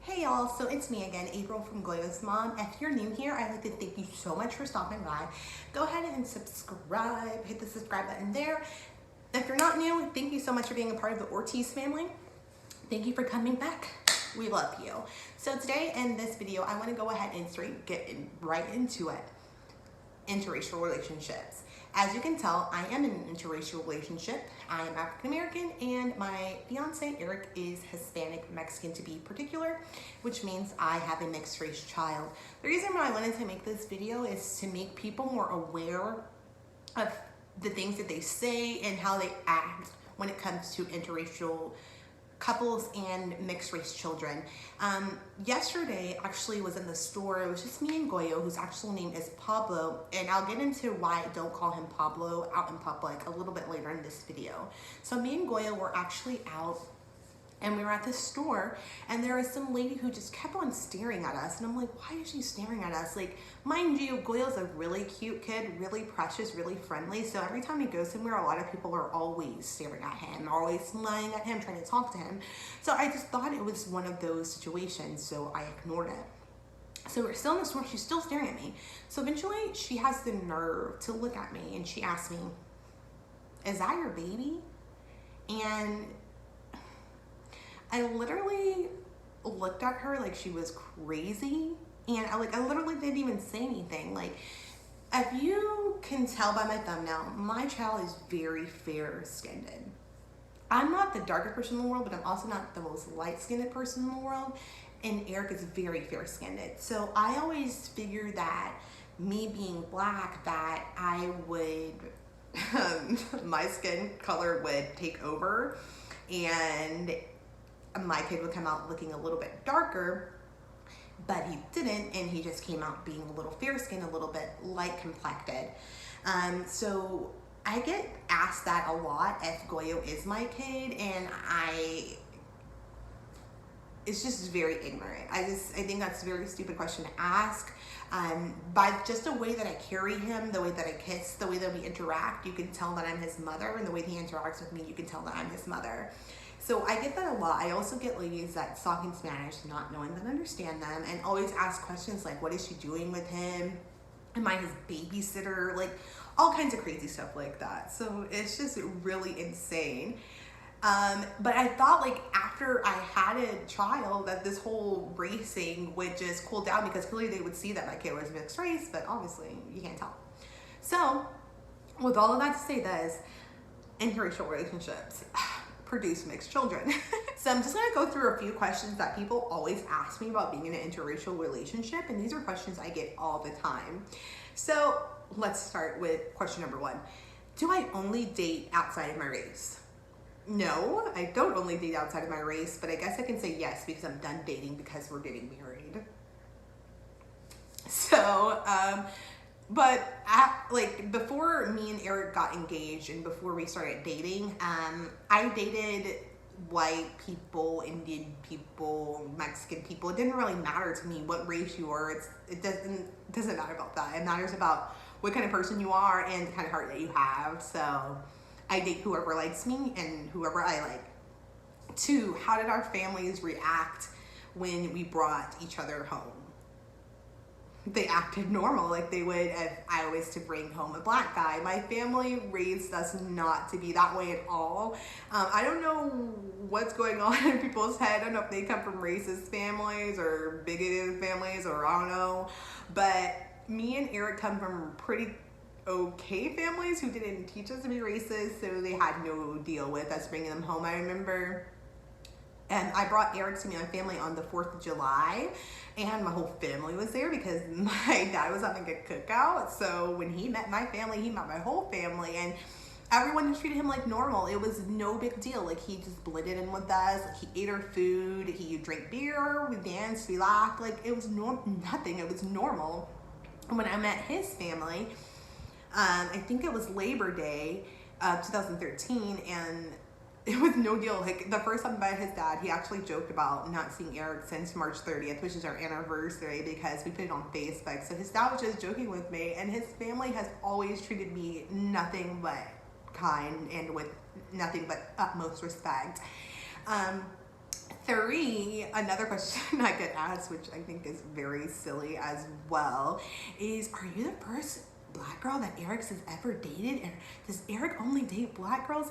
Hey y'all, so it's me again, April from Goyo's Mom. If you're new here, I'd like to thank you so much for stopping by. Go ahead and subscribe, hit the subscribe button there. If you're not new, thank you so much for being a part of the Ortiz family. Thank you for coming back. We love you. So today in this video, I want to go ahead and get right into it. Interracial relationships. As you can tell, I am in an interracial relationship. I am African American and my fiance Eric is Hispanic Mexican to be particular, which means I have a mixed race child. The reason why I wanted to make this video is to make people more aware of the things that they say and how they act when it comes to interracial couples and mixed race children. Yesterday actually was in the store. It was just me and Goyo, whose actual name is Pablo, and I'll get into why I don't call him Pablo out in public a little bit later in this video. So me and Goyo were actually out and we were at the store and there was some lady who just kept on staring at us, and I'm like, why is she staring at us? Like, mind you, Goyo's a really cute kid, really precious, really friendly, so every time he goes somewhere, a lot of people are always staring at him, always smiling at him, trying to talk to him. So I just thought it was one of those situations, so I ignored it. So we're still in the store, she's still staring at me. So eventually she has the nerve to look at me and she asked me, is that your baby? And I literally looked at her like she was crazy, and I literally didn't even say anything. Like, if you can tell by my thumbnail, my child is very fair-skinned. I'm not the darkest person in the world, but I'm also not the most light-skinned person in the world, and Eric is very fair-skinned. So I always figured that me being black, that I would, my skin color would take over, and my kid would come out looking a little bit darker, but he didn't, and he just came out being a little fair-skinned, a little bit light complected. So I get asked that a lot if Goyo is my kid, and it's just very ignorant. I think that's a very stupid question to ask. By just the way that I carry him, the way that I kiss, the way that we interact, you can tell that I'm his mother, and the way he interacts with me, you can tell that I'm his mother. So I get that a lot. I also get ladies that talk in Spanish, not knowing that I understand them, and always ask questions like, what is she doing with him? Am I his babysitter? Like, all kinds of crazy stuff like that. So it's just really insane. But I thought, like, after I had a child, that this whole racing would just cool down, because clearly they would see that my kid was mixed race, but obviously you can't tell. So with all of that to say this, interracial relationships produce mixed children. So I'm just gonna go through a few questions that people always ask me about being in an interracial relationship, and these are questions I get all the time. So let's start with question number one. Do I only date outside of my race? No, I don't only date outside of my race, but I guess I can say yes because I'm done dating because we're getting married. So, before me and Eric got engaged and before we started dating, I dated white people, Indian people, Mexican people. It didn't really matter to me what race you were. It doesn't matter about that. It matters about what kind of person you are and the kind of heart that you have. So I date whoever likes me and whoever I like. Two, how did our families react when we brought each other home? They acted normal, like they would if I was to bring home a black guy. My family raised us not to be that way at all. I don't know what's going on in people's head. I don't know if they come from racist families or bigoted families, or I don't know. But me and Eric come from pretty okay families who didn't teach us to be racist, so they had no deal with us bringing them home. I remember, and I brought Eric to meet my family on the 4th of July, and my whole family was there because my dad was having a cookout. So when he met my family, he met my whole family, and everyone just treated him like normal. It was no big deal. Like, he just blended in with us. Like, he ate our food, he drank beer, we danced, we laughed. Like, it was nothing. It was normal. And when I met his family, I think it was Labor Day of 2013, and it was no deal. Like, the first time I met his dad, he actually joked about not seeing Eric since March 30th, which is our anniversary, because we put it on Facebook. So his dad was just joking with me, and his family has always treated me nothing but kind and with nothing but utmost respect. 3, another question I get asked, which I think is very silly as well, is are you the first black girl that Eric has ever dated? And does Eric only date black girls?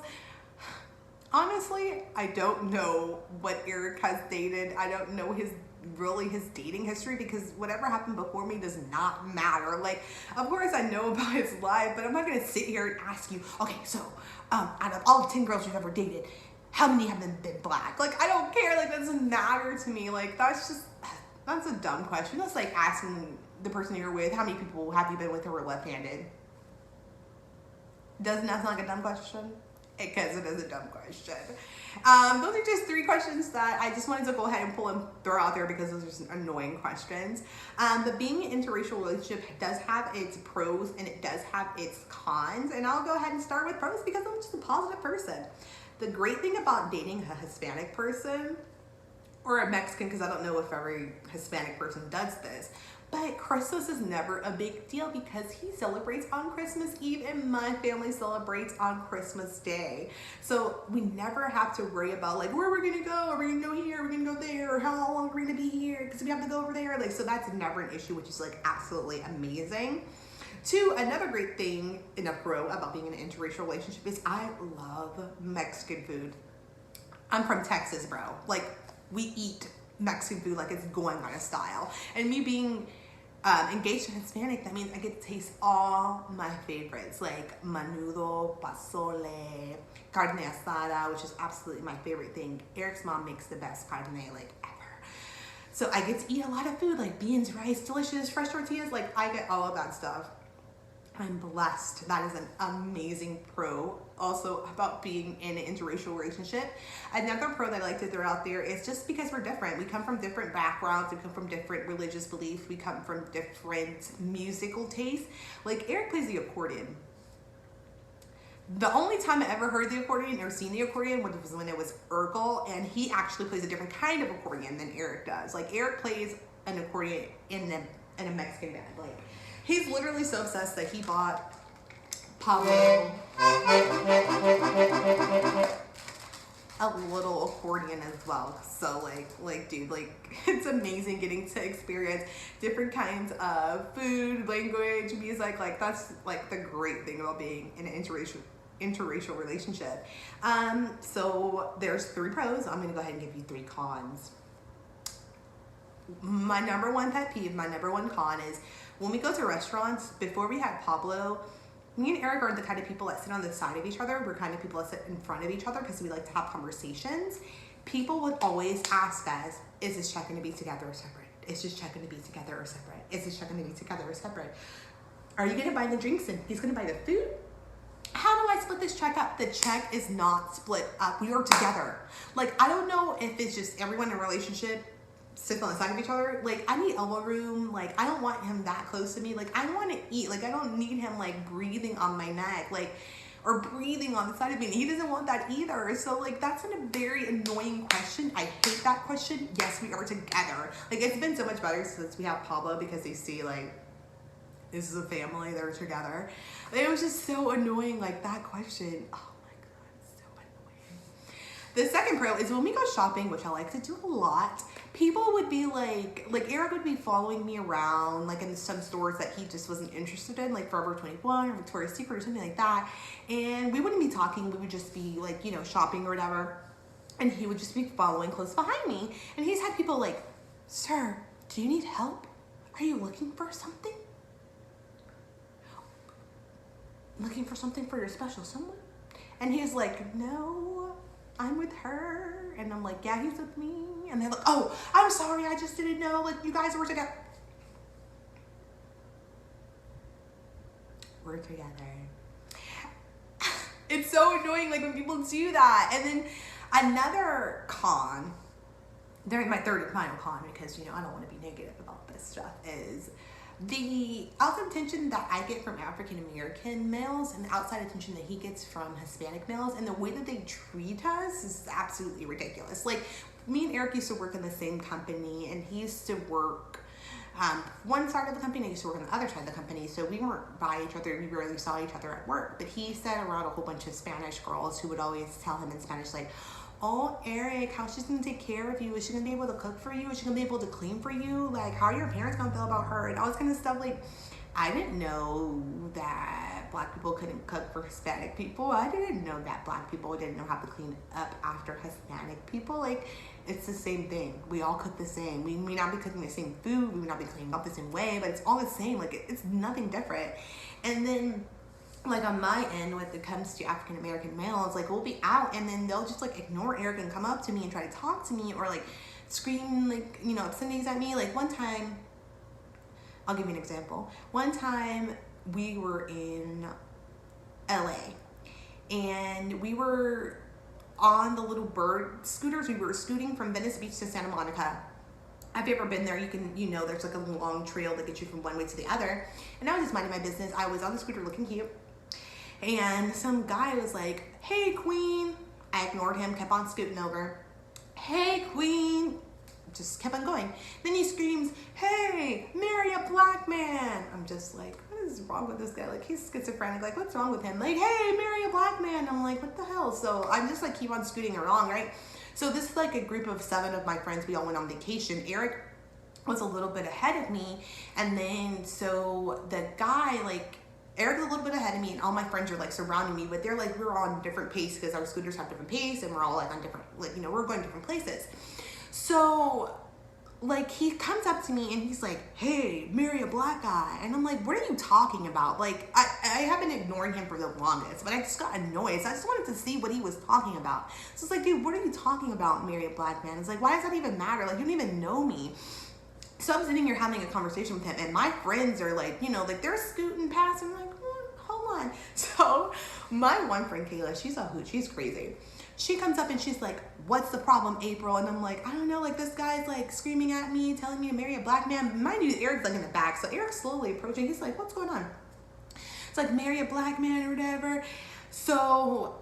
Honestly, I don't know what Eric has dated. I don't know his dating history, because whatever happened before me does not matter. Like, of course I know about his life, but I'm not gonna sit here and ask you, okay, so out of all 10 girls you've ever dated, how many have been black? Like, I don't care. Like, that doesn't matter to me. Like, that's a dumb question. That's like asking the person you're with, how many people have you been with who were left-handed? That's not like a dumb question? Because it is a dumb question. Those are just 3 questions that I just wanted to go ahead and pull and throw out there, because those are just annoying questions. But being an interracial relationship does have its pros and it does have its cons. And I'll go ahead and start with pros, because I'm just a positive person. The great thing about dating a Hispanic person, or a Mexican, because I don't know if every Hispanic person does this, but Christmas is never a big deal, because he celebrates on Christmas Eve and my family celebrates on Christmas Day. So we never have to worry about like, where we're gonna go, are we gonna go here, are we gonna go there, or how long are we gonna be here, because we have to go over there. Like, so that's never an issue, which is like absolutely amazing. 2, another great thing in a pro about being in an interracial relationship is I love Mexican food. I'm from Texas, bro. Like, we eat Mexican food like it's going out of style. And me being engaged to Hispanic, that means I get to taste all my favorites, like menudo, pozole, carne asada, which is absolutely my favorite thing. Eric's mom makes the best carne like ever. So I get to eat a lot of food, like beans, rice, delicious, fresh tortillas. Like, I get all of that stuff. I'm blessed. That is an amazing pro. Also, about being in an interracial relationship, another pro that I like to throw out there is just because we're different. We come from different backgrounds. We come from different religious beliefs. We come from different musical tastes. Like, Eric plays the accordion. The only time I ever heard the accordion or seen the accordion was when it was Urkel, and he actually plays a different kind of accordion than Eric does. Like, Eric plays an accordion in a Mexican band. Like, he's literally so obsessed that he bought Pablo a little accordion as well. So like dude, like, it's amazing getting to experience different kinds of food, language, music. Like, that's like the great thing about being in an interracial relationship. So there's 3 pros. I'm gonna go ahead and give you 3 cons. My number 1 pet peeve, my number 1 con is when we go to restaurants, before we had Pablo, me and Eric are the kind of people that sit on the side of each other. We're kind of people that sit in front of each other because we like to have conversations. People would always ask us, is this check going to be together or separate? Is this check going to be together or separate? Is this check going to be together or separate? Are you going to buy the drinks and he's going to buy the food? How do I split this check up? The check is not split up. We are together. Like, I don't know if it's just everyone in a relationship sits on the side of each other. Like, I need elbow room. Like, I don't want him that close to me. Like, I want to eat. Like, I don't need him like breathing on my neck, like, or breathing on the side of me. And he doesn't want that either. So like, that's a very annoying question. I hate that question. Yes, we are together. Like, it's been so much better since we have Pablo, because they see like, this is a family, they're together. It was just so annoying, like, that question. Oh my God, it's so annoying. The second pro is when we go shopping, which I like to do a lot, people would be like Eric would be following me around, like in some stores that he just wasn't interested in, like Forever 21 or Victoria's Secret or something like that. And we wouldn't be talking, we would just be like, you know, shopping or whatever. And he would just be following close behind me. And he's had people like, sir, do you need help? Are you looking for something? Looking for something for your special someone? And he's like, no, I'm with her. And I'm like, yeah, he's with me. And they're like, oh, I'm sorry, I just didn't know, like, you guys were together. We're together. It's so annoying, like, when people do that. And then another con, during my third and final con, because, you know, I don't want to be negative about this stuff, is the outside attention that I get from African American males and the outside attention that he gets from Hispanic males, and the way that they treat us is absolutely ridiculous. Like, me and Eric used to work in the same company, and he used to work one side of the company, I used to work on the other side of the company, so we weren't by each other, we rarely saw each other at work. But he sat around a whole bunch of Spanish girls who would always tell him in Spanish, like, oh, Eric, how's she gonna take care of you? Is she gonna be able to cook for you? Is she gonna be able to clean for you? Like, how are your parents gonna feel about her? And all this kind of stuff. Like, I didn't know that Black people couldn't cook for Hispanic people. I didn't know that Black people didn't know how to clean up after Hispanic people. Like, it's the same thing. We all cook the same. We may not be cooking the same food. We may not be cleaning up the same way, but it's all the same. Like, it's nothing different. And then, like, on my end, when it comes to African American males, like, we'll be out and then they'll just like ignore Eric and come up to me and try to talk to me or like scream like, you know, obscenities at me. Like, one time, I'll give you an example. One time we were in LA and we were on the little bird scooters. We were scooting from Venice Beach to Santa Monica. Have you ever been there? You know, there's like a long trail that gets you from one way to the other. And I was just minding my business. I was on the scooter looking cute. And some guy was like, hey, queen. I ignored him, kept on scooting over. Hey, queen. Just kept on going. Then he screams, hey, marry a Black man. I'm just like, what is wrong with this guy? Like, he's schizophrenic. Like, what's wrong with him? Like, hey, marry a Black man. I'm like, what the hell? So I'm just like, keep on scooting along, right? So this is like a group of 7 of my friends. We all went on vacation. Eric was a little bit ahead of me. And then, so the guy, like, Eric's a little bit ahead of me and all my friends are like surrounding me, but they're like, we're on different pace because our scooters have different pace and we're all like on different, like, you know, we're going different places. So like, he comes up to me and he's like, hey, marry a Black guy. And I'm like, what are you talking about? Like, I have been ignoring him for the longest, but I just got annoyed. So I just wanted to see what he was talking about. So it's like, dude, what are you talking about, marry a Black man? It's like, why does that even matter? Like, you don't even know me. So I'm sitting here having a conversation with him and my friends are like, you know, like they're scooting past and I'm like, hold on. So my one friend, Kayla, she's a hoot. She's crazy. She comes up and she's like, what's the problem, April? And I'm like, I don't know, like this guy's like screaming at me, telling me to marry a Black man. Mind you, Eric's like in the back. So Eric's slowly approaching. He's like, what's going on? It's like, marry a Black man or whatever. So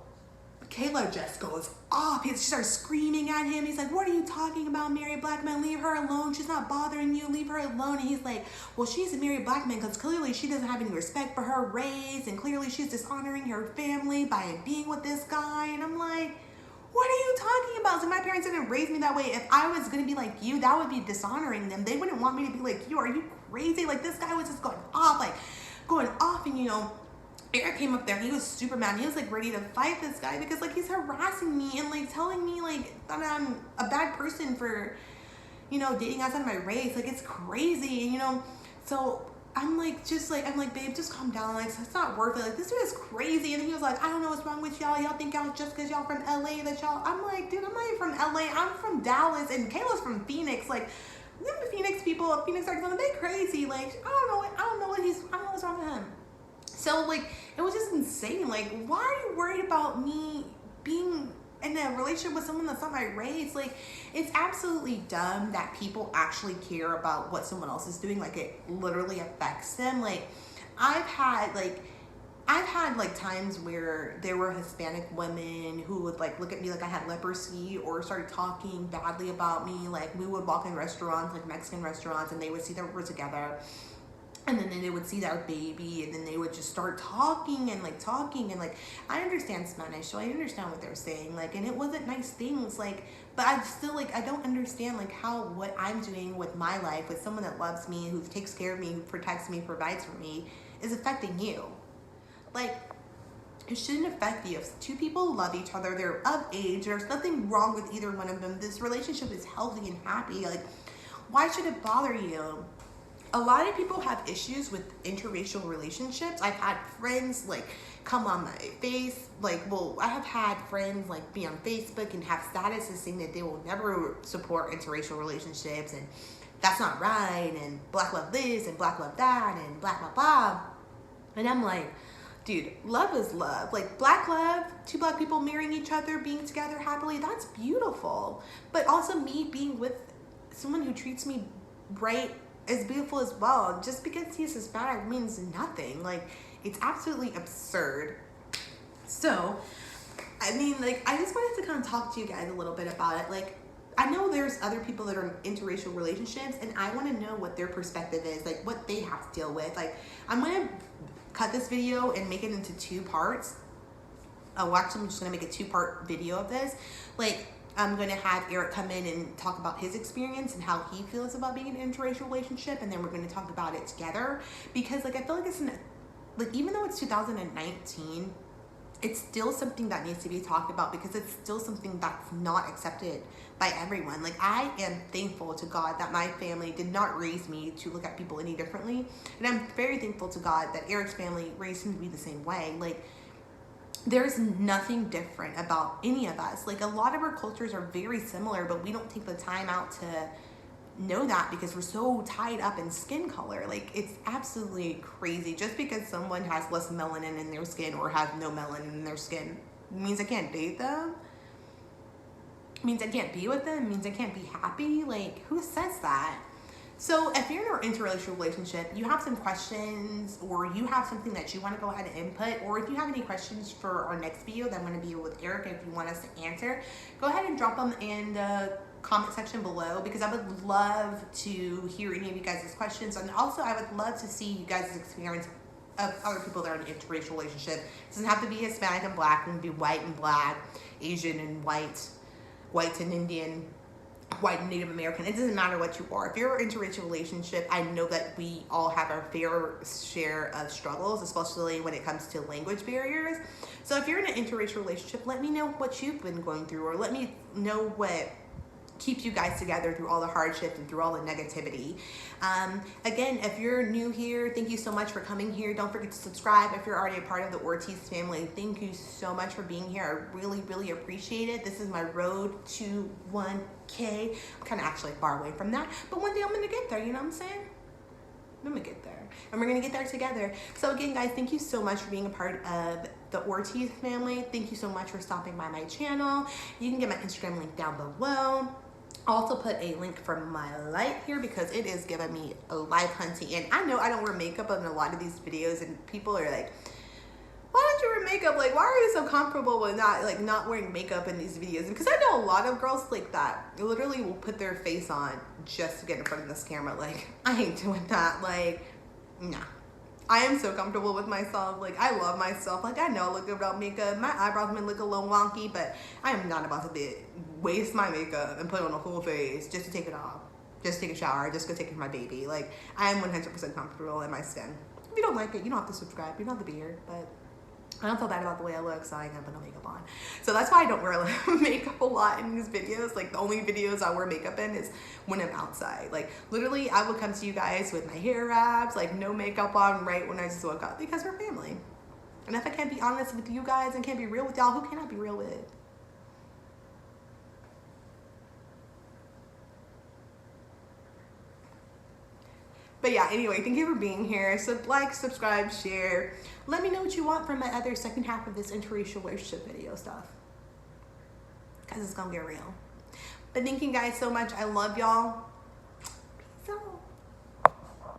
Kayla just goes off. She starts screaming at him. He's like, what are you talking about, marry a Black man? Leave her alone. She's not bothering you. Leave her alone. And he's like, well, she's a marry a Black man because clearly she doesn't have any respect for her race and clearly she's dishonoring her family by being with this guy. And I'm like, what are you talking about? So my parents didn't raise me that way. If I was going to be like you, that would be dishonoring them. They wouldn't want me to be like you. Are you crazy? Like, this guy was just going off. And, you know, Eric came up there and he was super mad. He was like ready to fight this guy because like he's harassing me and like telling me like that I'm a bad person for, you know, dating outside of my race. Like, it's crazy, you know. So I'm like, babe, just calm down. Like, it's not worth it. Like, this dude is crazy. And he was like, I don't know what's wrong with y'all. Y'all think y'all just because y'all from LA that y'all. I'm like, dude, I'm not even from LA. I'm from Dallas and Kayla's from Phoenix. Like, them Phoenix people, Phoenix Arizona, they crazy. Like, I don't know what's wrong with him. So like, it was just insane. Like, why are you worried about me being in a relationship with someone that's not my race? Like, it's absolutely dumb that people actually care about what someone else is doing. Like, it literally affects them. Like, I've had times where there were Hispanic women who would like look at me like I had leprosy or started talking badly about me. Like, we would walk in restaurants, like Mexican restaurants, and they would see that we're together. And then they would see our baby and then they would just start talking and like I understand Spanish, so I understand what they're saying, like, and it wasn't nice things, like, but I still like, I don't understand like how what I'm doing with my life with someone that loves me, who takes care of me, who protects me, provides for me, is affecting you. Like, it shouldn't affect you. If 2 people love each other, they're of age, there's nothing wrong with either one of them, this relationship is healthy and happy, like, why should it bother you? A lot of people have issues with interracial relationships. I've had friends like come on my face, like, well, I have had friends like be on Facebook and have statuses saying that they will never support interracial relationships and that's not right and Black love this and Black love that and blah, blah, blah. And I'm like, dude, love is love. Like, Black love, 2 Black people marrying each other, being together happily, that's beautiful. But also me being with someone who treats me right is beautiful as well. Just because he's Hispanic means nothing. Like, it's absolutely absurd. So, I mean, like, I just wanted to kind of talk to you guys a little bit about it. Like, I know there's other people that are in interracial relationships, and I want to know what their perspective is, like, what they have to deal with. Like, I'm going to cut this video and make it into 2 parts. well, actually, I'm just gonna make a 2-part video of this. Like, I'm gonna have Eric come in and talk about his experience and how he feels about being in an interracial relationship, and then we're gonna talk about it together. Because like I feel like even though it's 2019, it's still something that needs to be talked about, because it's still something that's not accepted by everyone. Like, I am thankful to God that my family did not raise me to look at people any differently. And I'm very thankful to God that Eric's family raised him to be the same way. Like, there's nothing different about any of us. Like, a lot of our cultures are very similar, but we don't take the time out to know that because we're so tied up in skin color. Like, it's absolutely crazy. Just because someone has less melanin in their skin or has no melanin in their skin means I can't date them, means I can't be with them, means I can't be happy. Like, who says that? So if you're in an interracial relationship, you have some questions, or you have something that you want to go ahead and input, or if you have any questions for our next video that I'm going to be with Eric, if you want us to answer, go ahead and drop them in the comment section below, because I would love to hear any of you guys' questions. And also I would love to see you guys' experience of other people that are in an interracial relationship. It doesn't have to be Hispanic and black, it can be white and black, Asian and white and Indian, white and Native American. It doesn't matter what you are. If you're in an interracial relationship, I know that we all have our fair share of struggles, especially when it comes to language barriers. So if you're in an interracial relationship, let me know what you've been going through, or let me know what keeps you guys together through all the hardship and through all the negativity. Again, if you're new here, thank you so much for coming here. Don't forget to subscribe. If you're already a part of the Ortiz family, thank you so much for being here. I really, really appreciate it. This is my road to 1K. I'm kind of actually far away from that, but one day I'm gonna get there, you know what I'm saying? I'm gonna get there, and we're gonna get there together. So again, guys, thank you so much for being a part of the Ortiz family. Thank you so much for stopping by my channel. You can get my Instagram link down below. I'll also put a link for my light here, because it is giving me a life hunting. And I know I don't wear makeup in a lot of these videos, and people are like, why don't you wear makeup? Like, why are you so comfortable with not wearing makeup in these videos? Because I know a lot of girls like that literally will put their face on just to get in front of this camera. Like, I ain't doing that. Like, nah. I am so comfortable with myself. Like, I love myself. Like, I know I look good without makeup. My eyebrows may look a little wonky, but I am not about to waste my makeup and put on a full face just to take it off. Just take a shower, just go take care of my baby. Like, I am 100% comfortable in my skin. If you don't like it, you don't have to subscribe. You don't have to be here, but I don't feel bad about the way I look, so I ain't gonna put no makeup on. So that's why I don't wear makeup a lot in these videos. Like, the only videos I wear makeup in is when I'm outside. Like, literally, I will come to you guys with my hair wraps, like no makeup on, right when I just woke up, because we're family. And if I can't be honest with you guys and can't be real with y'all, who can I be real with? But yeah, anyway, thank you for being here. So like, subscribe, share. Let me know what you want from my other second half of this interracial relationship video stuff, because it's gonna get real. But thank you guys so much. I love y'all.